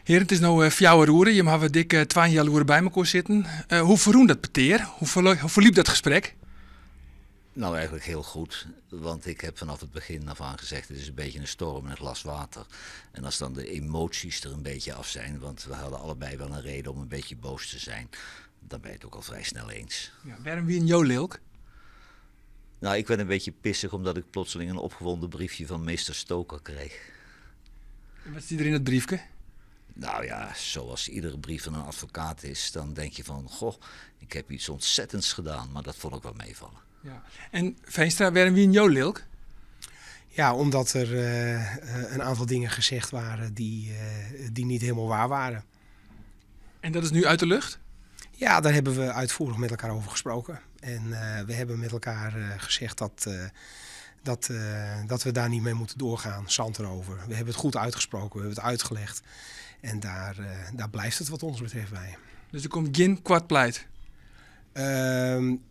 Heren, het is nu 4 uur. Je hebben dik 2 uur bij elkaar zitten. Hoe verroen dat peteer? Hoe verliep dat gesprek? Nou, eigenlijk heel goed. Want ik heb vanaf het begin af aan gezegd, het is een beetje een storm in een glas water. En als dan de emoties er een beetje af zijn, want we hadden allebei wel een reden om een beetje boos te zijn, dan ben je het ook al vrij snel eens. Ja, waarom wie een Jolilk? Nou, ik werd een beetje pissig omdat ik plotseling een opgewonden briefje van meester Stoker kreeg. En wat zit er in het briefje? Nou ja, zoals iedere brief van een advocaat is, dan denk je van, goh, ik heb iets ontzettends gedaan, maar dat vond ik wel meevallen. Ja. En Veenstra, waarom wie een Jolilk? Ja, omdat er een aantal dingen gezegd waren die niet helemaal waar waren. En dat is nu uit de lucht? Ja, daar hebben we uitvoerig met elkaar over gesproken. En we hebben met elkaar gezegd dat we daar niet mee moeten doorgaan, zand erover. We hebben het goed uitgesproken, we hebben het uitgelegd. En daar blijft het wat ons betreft bij. Dus er komt geen kwartpleit?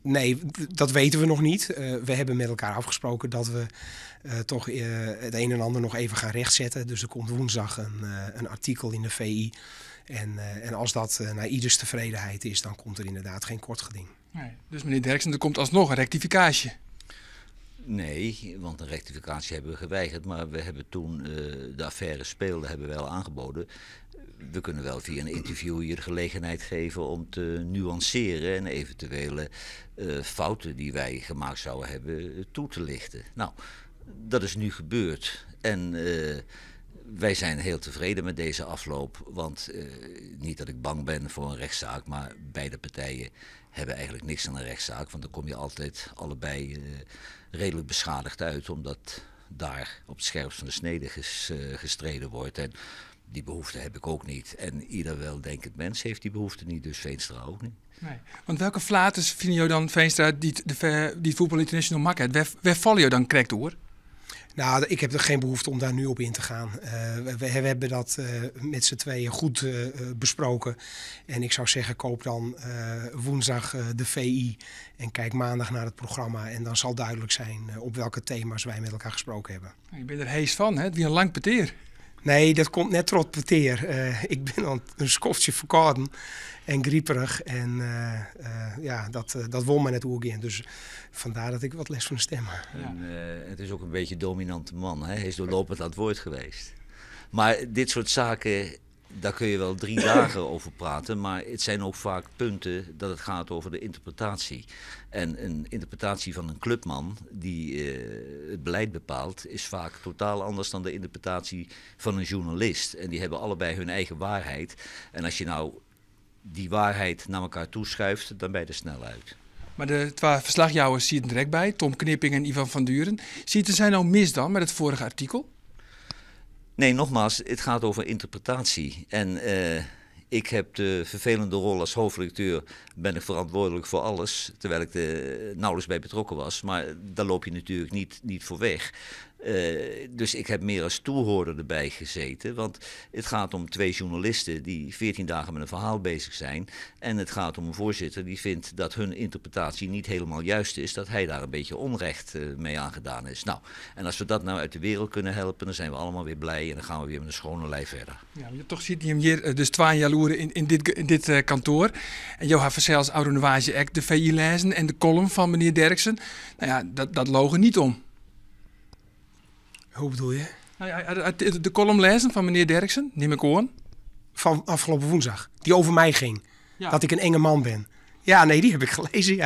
Nee, dat weten we nog niet. We hebben met elkaar afgesproken dat we toch het een en ander nog even gaan rechtzetten. Dus er komt woensdag een artikel in de VI. En als dat naar ieders tevredenheid is, dan komt er inderdaad geen kort geding. Nee. Dus meneer Derksen, er komt alsnog een rectificatie? Nee, want een rectificatie hebben we geweigerd. Maar we hebben toen de affaire speelde, hebben we wel aangeboden. We kunnen wel via een interview je de gelegenheid geven om te nuanceren en eventuele fouten die wij gemaakt zouden hebben toe te lichten. Nou, dat is nu gebeurd en wij zijn heel tevreden met deze afloop. Want niet dat ik bang ben voor een rechtszaak, maar beide partijen hebben eigenlijk niks aan een rechtszaak. Want dan kom je altijd allebei redelijk beschadigd uit, omdat daar op het scherpst van de snede gestreden wordt. En die behoefte heb ik ook niet. En ieder weldenkend mens heeft die behoefte niet, dus Veenstra ook niet. Nee. Want welke flates vinden jou dan, Veenstra, die Voetbal International maakt? Waar vallen jou dan correct door? Nou, ik heb er geen behoefte om daar nu op in te gaan. We hebben dat met z'n tweeën goed besproken. En ik zou zeggen, koop dan woensdag de VI en kijk maandag naar het programma. En dan zal duidelijk zijn op welke thema's wij met elkaar gesproken hebben. Je bent er hees van, hè? Wie een lang peteer. Nee, dat komt net trot peteer. Ik ben al een skofje verkouden en grieperig. En ja, dat won me net oergeen. Dus vandaar dat ik wat les van de stem heb. Ja. Het is ook een beetje een dominante man. Hè? Hij is doorlopend aan het woord geweest. Maar dit soort zaken, daar kun je wel 3 dagen over praten. Maar het zijn ook vaak punten dat het gaat over de interpretatie. En een interpretatie van een clubman die het beleid bepaalt, is vaak totaal anders dan de interpretatie van een journalist. En die hebben allebei hun eigen waarheid. En als je nou die waarheid naar elkaar toeschuift, dan ben je er snel uit. Maar de 2 verslagjouwers zitten er direct bij, Tom Knipping en Ivan van Duren. Ziet er zijn nou mis dan met het vorige artikel? Nee, nogmaals, het gaat over interpretatie. En ik heb de vervelende rol als hoofdredacteur, ben ik verantwoordelijk voor alles, terwijl ik er nauwelijks bij betrokken was. Maar daar loop je natuurlijk niet voor weg. Dus ik heb meer als toehoorder erbij gezeten, want het gaat om 2 journalisten die 14 dagen met een verhaal bezig zijn. En het gaat om een voorzitter die vindt dat hun interpretatie niet helemaal juist is, dat hij daar een beetje onrecht mee aangedaan is. Nou, en als we dat nou uit de wereld kunnen helpen, dan zijn we allemaal weer blij en dan gaan we weer met een schone lei verder. Ja, maar toch zit hij hem hier dus 2 jaar in dit kantoor. En Johan Verzels, oude Nouage, de VI lezen en de column van meneer Derksen. Nou ja, dat logen niet om. Hoe bedoel je? Nou ja, de column lezen van meneer Derksen, neem ik aan. Van afgelopen woensdag, die over mij ging. Ja. Dat ik een enge man ben. Ja, nee, die heb ik gelezen,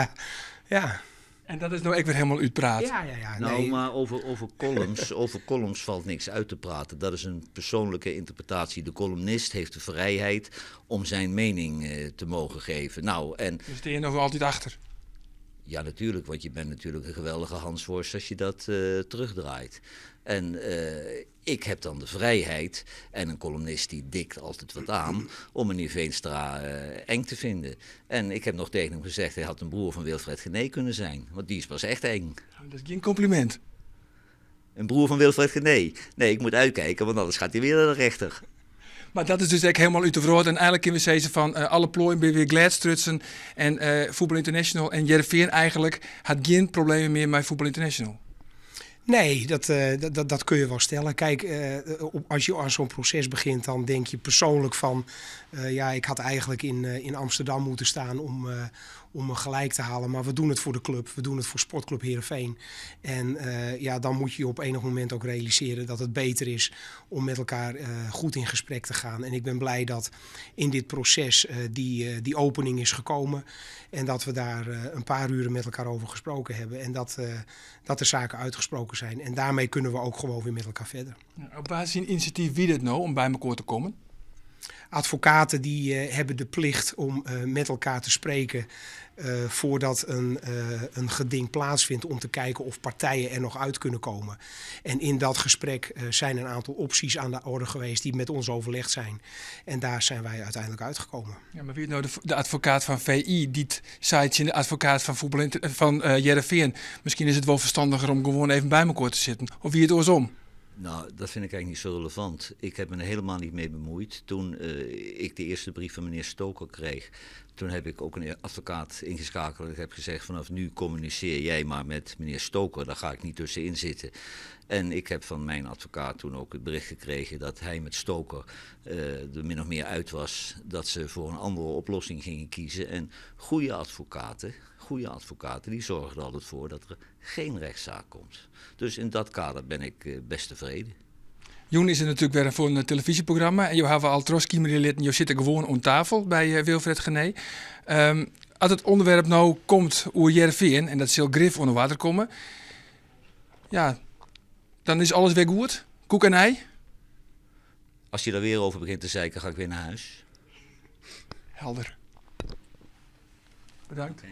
ja. En dat is nou ook weer helemaal uitpraat. Ja. Nou, nee. maar over columns valt niks uit te praten. Dat is een persoonlijke interpretatie. De columnist heeft de vrijheid om zijn mening te mogen geven. Nou, en dus sta je nog altijd achter? Ja, natuurlijk, want je bent natuurlijk een geweldige Hansworst als je dat terugdraait. En ik heb dan de vrijheid, en een columnist die dikt altijd wat aan, om meneer Veenstra eng te vinden. En ik heb nog tegen hem gezegd, hij had een broer van Wilfred Genee kunnen zijn, want die is pas echt eng. Dat is geen compliment. Een broer van Wilfred Genee? Nee, ik moet uitkijken, want anders gaat hij weer naar de rechter. Maar dat is dus echt helemaal uit de verhoord. En eigenlijk kunnen we zeggen van alle plooien weer Gladstrutsen en Voetbal International en Jereveen eigenlijk had geen problemen meer met Voetbal International. Nee, dat kun je wel stellen. Kijk, als je aan zo'n proces begint, dan denk je persoonlijk van... ja, ik had eigenlijk in Amsterdam moeten staan om me gelijk te halen. Maar we doen het voor de club. We doen het voor Sportclub Heerenveen. En ja, dan moet je op enig moment ook realiseren dat het beter is om met elkaar goed in gesprek te gaan. En ik ben blij dat in dit proces die opening is gekomen. En dat we daar een paar uren met elkaar over gesproken hebben. En dat de zaken uitgesproken zijn. En daarmee kunnen we ook gewoon weer met elkaar verder. Op basis van initiatief wie dit nou om bij elkaar te komen? Advocaten die hebben de plicht om met elkaar te spreken voordat een geding plaatsvindt om te kijken of partijen er nog uit kunnen komen. En in dat gesprek zijn een aantal opties aan de orde geweest die met ons overlegd zijn. En daar zijn wij uiteindelijk uitgekomen. Ja, maar wie is nou de advocaat van VI die het in de advocaat van voetbal van Heerenveen? Misschien is het wel verstandiger om gewoon even bij elkaar te zitten. Of wie het oorsom? Nou, dat vind ik eigenlijk niet zo relevant. Ik heb me er helemaal niet mee bemoeid. Toen ik de eerste brief van meneer Stoker kreeg, toen heb ik ook een advocaat ingeschakeld. Ik heb gezegd, vanaf nu communiceer jij maar met meneer Stoker, daar ga ik niet tussenin zitten. En ik heb van mijn advocaat toen ook het bericht gekregen dat hij met Stoker er min of meer uit was dat ze voor een andere oplossing gingen kiezen. En goede advocaten die zorgen er altijd voor dat er geen rechtszaak komt. Dus in dat kader ben ik best tevreden. Joen is er natuurlijk weer voor een televisieprogramma. En je hebben al troskiemerlid en je zit gewoon aan tafel bij Wilfred Gené. Als het onderwerp nou komt over Heerenveen en dat zal grif onder water komen. Ja, dan is alles weer goed. Koek en ei. Als je daar weer over begint te zeiken, ga ik weer naar huis. Helder. Bedankt.